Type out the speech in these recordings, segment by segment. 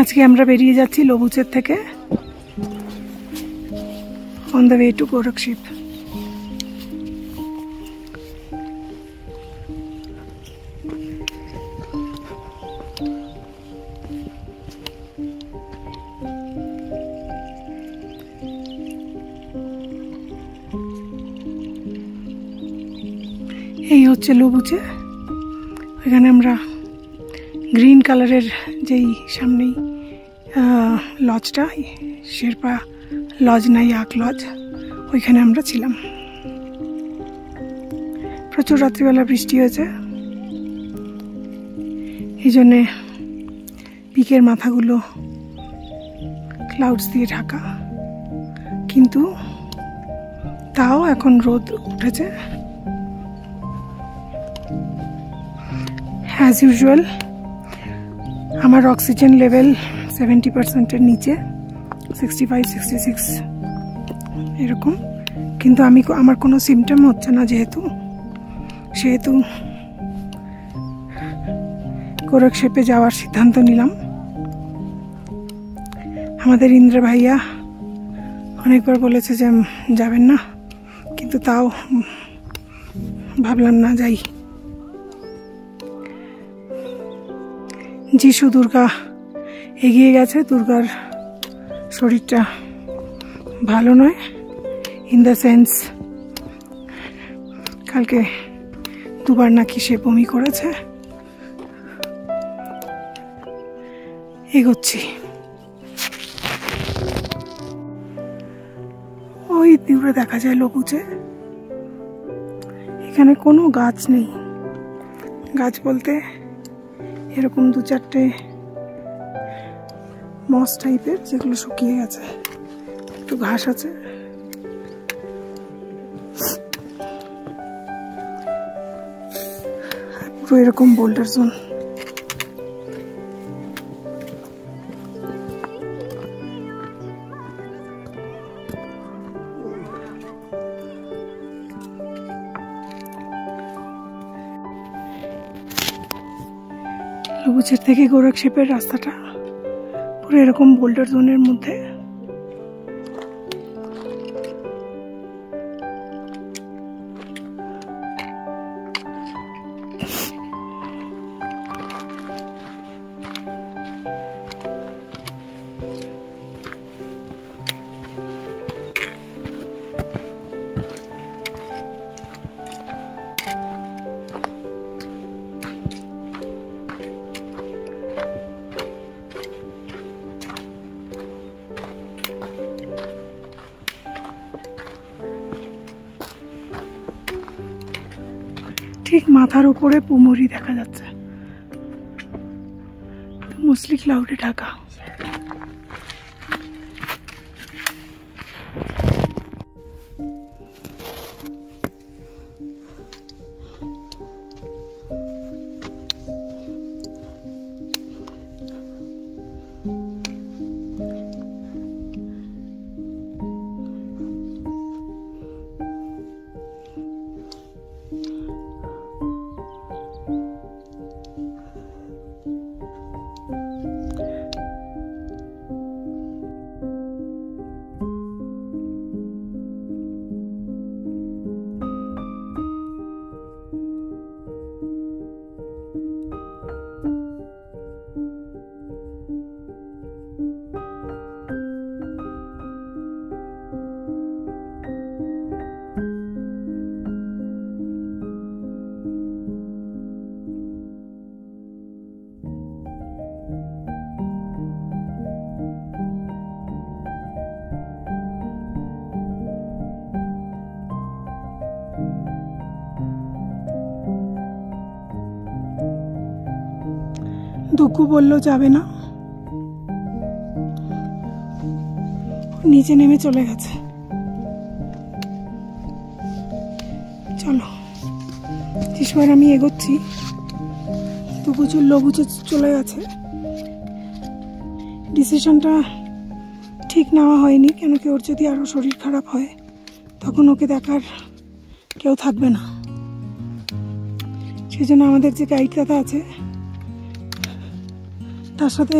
আজকে আমরা বেরিয়ে যাচ্ছি লবুচের থেকে অন দ্য ওয়ে টু গোরক্ষিপ। এই হচ্ছে লবুচে। এখানে আমরা গ্রিন কালারের যেই সামনেই লজটা, শেরপা লজ না ইয়াক লজ, ওইখানে আমরা ছিলাম। প্রচুর রাত্রিবেলা বৃষ্টি হয়েছে, এই জন্যে পিকের মাথাগুলো ক্লাউডস দিয়ে ঢাকা, কিন্তু তাও এখন রোদ উঠেছে। অ্যাজ ইউজুয়াল আমার অক্সিজেন লেভেল 70%-এর নিচে, 65-66 এরকম, কিন্তু আমার কোনো সিমটম হচ্ছে না, সেহেতু গোরক্ষিপে যাওয়ার সিদ্ধান্ত নিলাম। আমাদের ইন্দ্র ভাইয়া অনেকবার বলেছে যে যাবেন না, কিন্তু তাও ভাবলাম না যাই। যিশু দুর্গা এগিয়ে গেছে, দুর্গার শরীরটা ভালো নয়, ইন দ্য সেন্স কালকে দুবার নাকি সে বমি করেছে। এগোচ্ছি। ওই দূরে দেখা যায় লবুচে। এখানে কোনো গাছ নেই, গাছ বলতে এরকম 2-4টে মস টাইপের, যেগুলো শুকিয়ে গেছে, একটু ঘাস আছে। পুরো এরকম বোল্ডার জোন। লবুচের থেকে গোরক্ষিপের রাস্তাটা পুরো এরকম বোল্ডার জোনের মধ্যে। ঠিক মাথার উপরে পুমরি দেখা যাচ্ছে, মোস্টলি ক্লাউডে ঢাকা। দুঃখু বললো যাবে না, নিচে নেমে চলে গেছে। চলো, যিশুবার আমি এগোচ্ছি। তো প্রচুর লবুচে চলে গেছে। ডিসিশনটা ঠিক নেওয়া হয়নি, কেন কি ওর যদি আরো শরীর খারাপ হয় তখন ওকে দেখার কেউ থাকবে না। সেই জন্য আমাদের যে গাইড দাদা আছে তার সাথে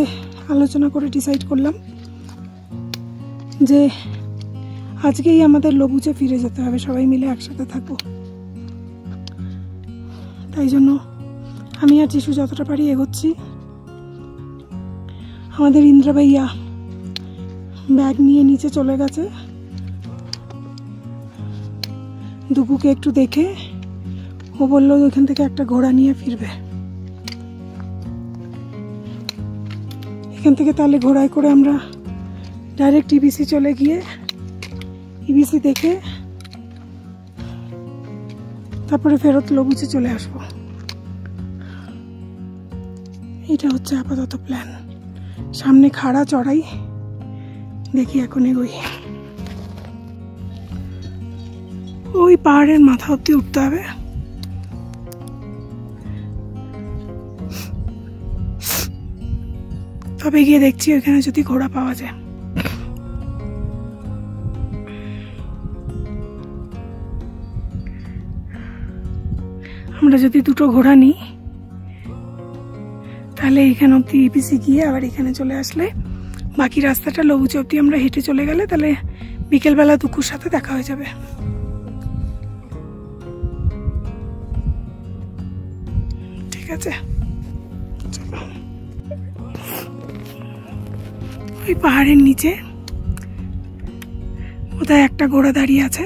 আলোচনা করে ডিসাইড করলাম যে আজকেই আমাদের লবুচে ফিরে যেতে হবে, সবাই মিলে একসাথে থাকবো। তাই জন্য আমি আর যিশু যতটা পারি এগোচ্ছি। আমাদের ইন্দ্রা ভাইয়া ব্যাগ নিয়ে নিচে চলে গেছে, দুপুকে একটু দেখে ও বললো ওইখান থেকে একটা ঘোড়া নিয়ে ফিরবে। এখান থেকে তাহলে ঘোড়ায় করে আমরা ডাইরেক্ট ইবিসি চলে গিয়ে ইবিসি দেখে তারপরে ফেরত লবুচে চলে আসবো। এটা হচ্ছে আপাতত প্ল্যান। সামনে খাড়া চড়াই, দেখি এখন এগোই। ওই পাহাড়ের মাথা অব্দি উঠতে হবে। তবে গিয়ে দেখছি ওইখানে যদি ঘোড়া পাওয়া যায়। আমরা যদি দুটো ঘোড়া নিই তাহলে এখানে অব্দি ইপিসি গিয়ে আবার এখানে চলে আসলে বাকি রাস্তাটা লবুচে অব্দি আমরা হেঁটে চলে গেলে তাহলে বিকেলবেলা দুকুর সাথে দেখা হয়ে যাবে। ঠিক আছে, ওই পাহাড়ের নিচে কোথায় একটা ঘোড়া দাঁড়িয়ে আছে।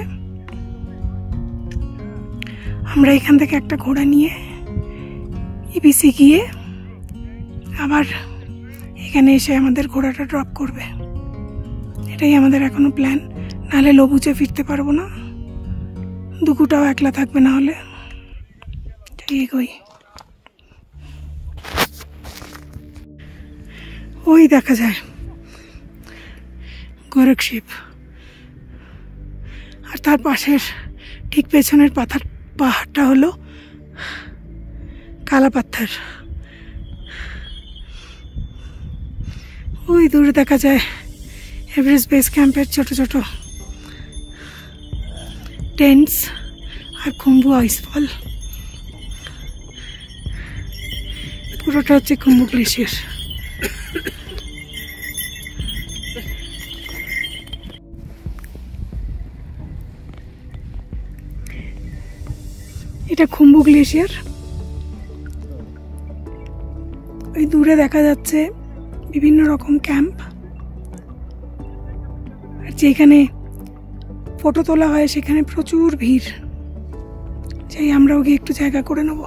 আমরা এখান থেকে একটা ঘোড়া নিয়ে ইবিসি গিয়ে আবার এখানে এসে আমাদের ঘোড়াটা ড্রপ করবে। এটাই আমাদের এখনো প্ল্যান, নাহলে লবুচে ফিরতে পারবো না, দুকুটাও একলা থাকবে না হলে। ঠিক ওই ওই দেখা যায় গোরক্ষশিপ, আর তার পাশের ঠিক পেছনের পাহাড়টা হলো কালা পাথর। ওই দূরে দেখা যায় এভারেস্ট বেস ক্যাম্পের ছোট ছোট টেন্টস আর খুম্বু আইসফল। পুরোটা হচ্ছে খুম্বু গ্লেশিয়ার। এটা খুম্বু গ্লেশিয়ার। ওই দূরে দেখা যাচ্ছে বিভিন্ন রকম ক্যাম্প, আর যেখানে ফটো তোলা হয় সেখানে প্রচুর ভিড়। চাই আমরাও গিয়ে একটু জায়গা করে নেব।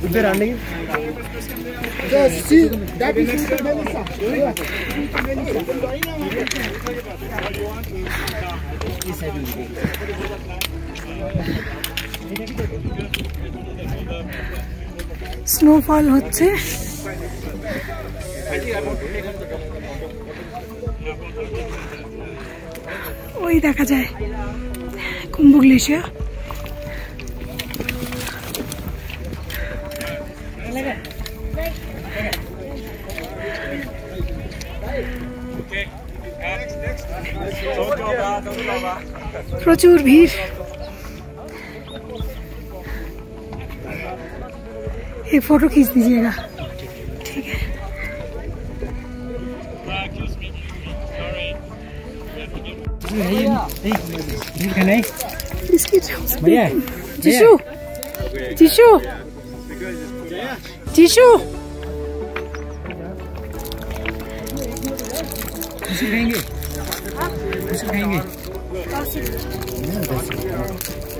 उधर आने স্নোফল হচ্ছে। ওই দেখা যায় খুম্বু গ্লেশিয়ার। প্রচুর ভিড়। ये फोटो खींच दीजिएगा, ठीक है। बिस्किट जीशु जीशु जीशु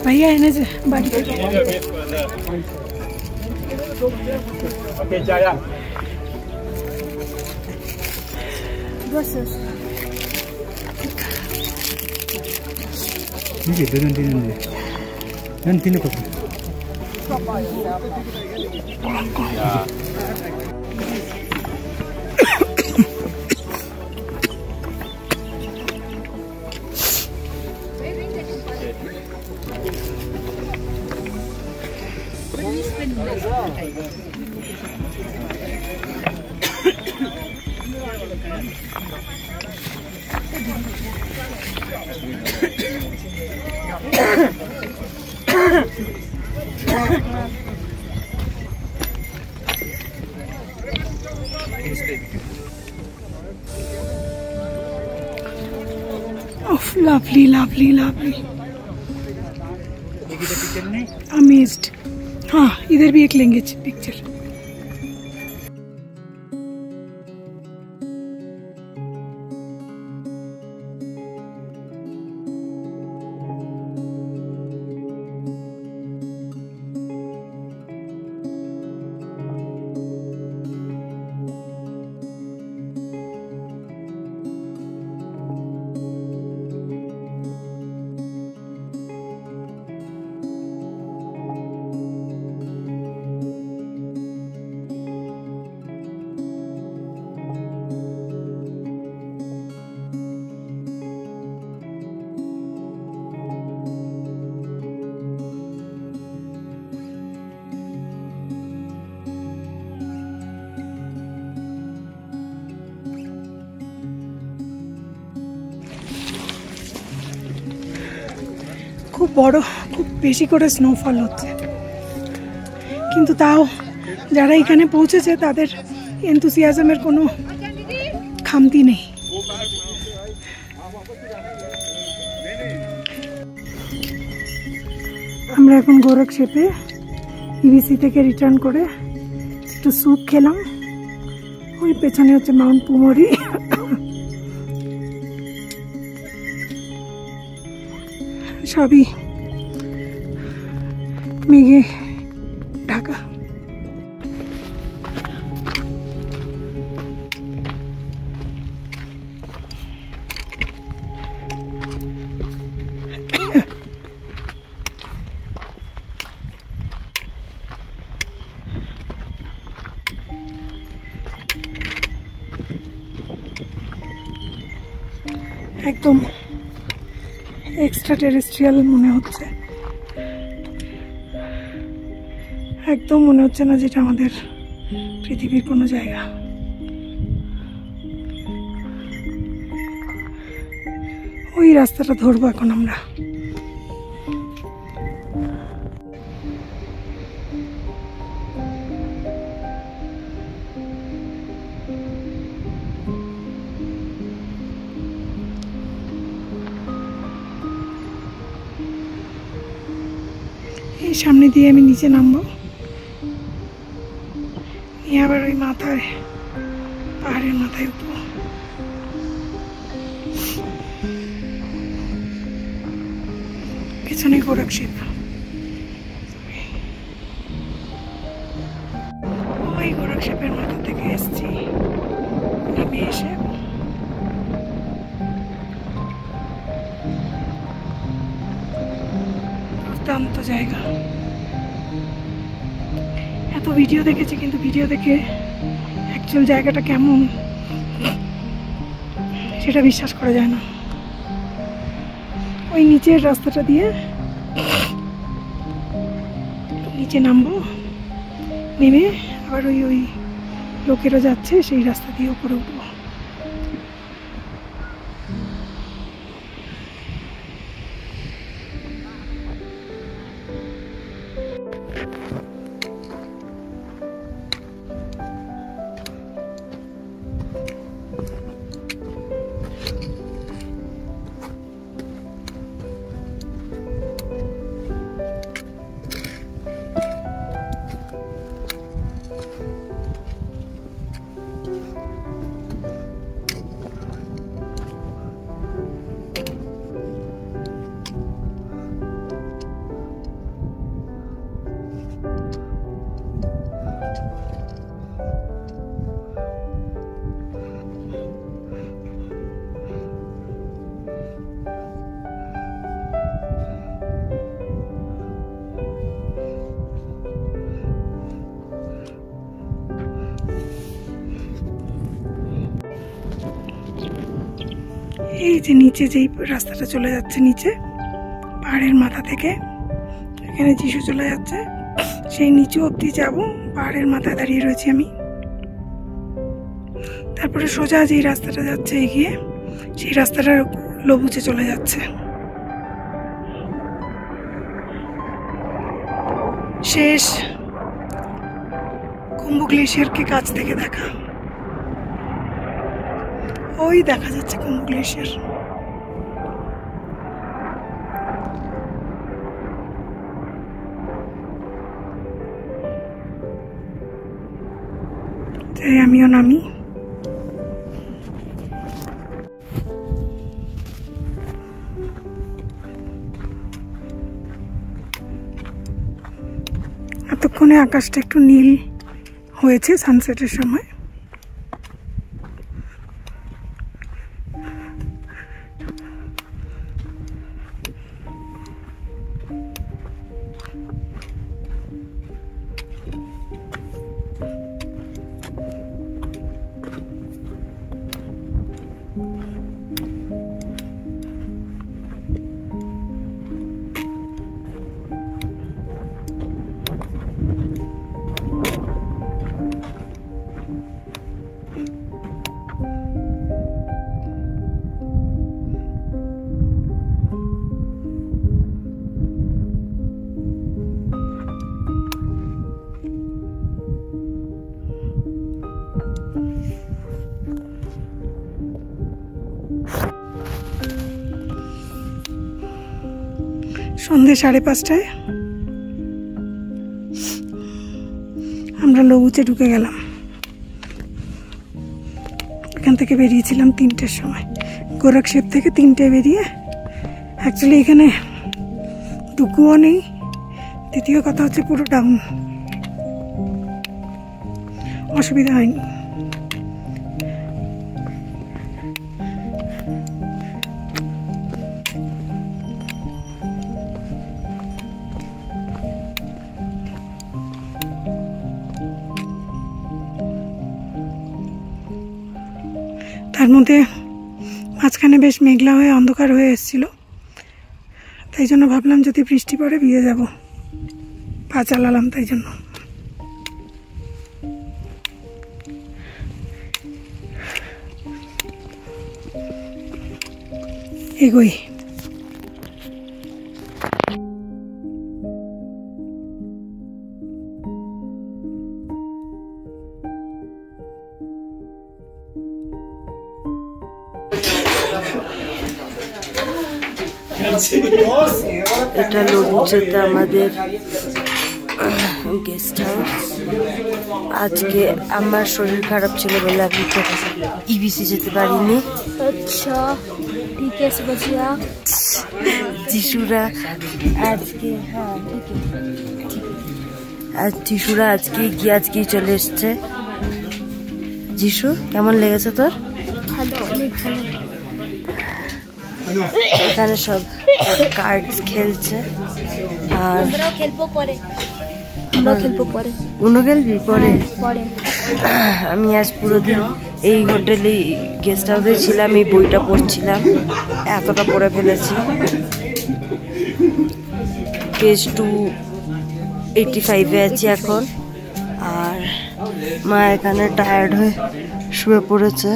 भैया है ना बाड़ी। Oke, Jaya. Gracias. Ini nanti nih kok. Oh, lovely, lovely, lovely. Amazed. हाँ, इधर भी एक लेंगे पिक्चर. খুব বড়, খুব বেশি করে স্নোফল হচ্ছে, কিন্তু তাও যারা এখানে পৌঁছেছে তাদের এনথুসিয়াজমের কোনো খামতি নেই। আমরা এখন গোরক্ষেপে ইবিসি থেকে রিটার্ন করে একটু স্যুপ খেলাম। ওই পেছনে হচ্ছে মাউন্ট পুমরি। সবই মেঘে ঢাকা। একদম এক্সট্রা টেরেস্ট্রিয়াল মনে হচ্ছে, একদম মনে হচ্ছে না যেটা আমাদের পৃথিবীর কোনো জায়গা। ওই রাস্তাটা ধরবো এখন আমরা। এই সামনে দিয়ে আমি নিচে নামবো, নিয়ে আবার ওই মাথায়, পাহাড়ের মাথায় উঠবো। পেছনে গোরক্ষেপ, ওই গোরক্ষেপের মাথা থেকে এসছি, নেমে এসে দুর্দান্ত জায়গা। এত ভিডিও দেখেছি, কিন্তু ভিডিও দেখে অ্যাকচুয়াল জায়গাটা কেমন সেটা বিশ্বাস করা যায় না। ওই নিচের রাস্তাটা দিয়ে নিচে নামবো, নেমে আবার ওই ওই লোকেরা যাচ্ছে সেই রাস্তা দিয়ে উপরে উঠবো। এই যে নিচে যেই রাস্তাটা চলে যাচ্ছে নিচে পাহাড়ের মাথা থেকে, এখানে যিশু চলে যাচ্ছে, সেই নিচু অবধি যাব। পাহাড়ের মাথায় দাঁড়িয়ে রয়েছি আমি। তারপরে সোজা যেই রাস্তাটা যাচ্ছে এগিয়ে, সেই রাস্তাটা লবুচে চলে যাচ্ছে। শেষ কুম্ভ গ্লেশিয়ারকে কাছ থেকে দেখা, ওই দেখা যাচ্ছে কুম্ভ গ্লেশিয়ার। তাই আমিও নামি। এতক্ষণে আকাশটা একটু নীল হয়েছে সানসেটের সময়। সন্ধ্যে 5:30টায় আমরা লবুচে ঢুকে গেলাম। এখান থেকে বেরিয়েছিলাম 3টের সময়, গোরক্ষেপ থেকে 3টে বেরিয়ে। অ্যাকচুয়ালি এখানে দুকুও নেই, দ্বিতীয় কথা হচ্ছে পুরো ডাউন, অসুবিধা হয়নি। তার মধ্যে মাঝখানে বেশ মেঘলা হয়ে অন্ধকার হয়ে এসেছিল, তাই জন্য ভাবলাম যদি বৃষ্টি পড়ে ভিজে যাব, পা চালালাম তাই জন্য। এগোই। এটা লবুচেতে আমাদের গেস্ট হাউস। আজকে আমার শরীর খারাপ ছিল বলে আমি তো ইবিসি যেতে পারিনি। আচ্ছা ঠিক আছে বাজিয়া। যিশুরা আজকে যিশুরা আজকেই গিয়ে আজকেই চলে এসছে। যিশু কেমন লেগেছে তোর? ভালো, অনেক ভালো। এখানে সব কার্ডস খেলছে আর আমরাও খেলবো পরে, আমরাও খেলবো পরে। উনো খেলবি পরে? পরে আমি আজ পুরো দিন এই হোটেলে গেস্ট হাউসে ছিলাম, এই বইটা পড়ছিলাম, এতটা পড়ে ফেলেছি। পেজ 285-এ আছি এখন। আর মা এখানে টায়ার্ড হয়ে শুয়ে পড়েছে।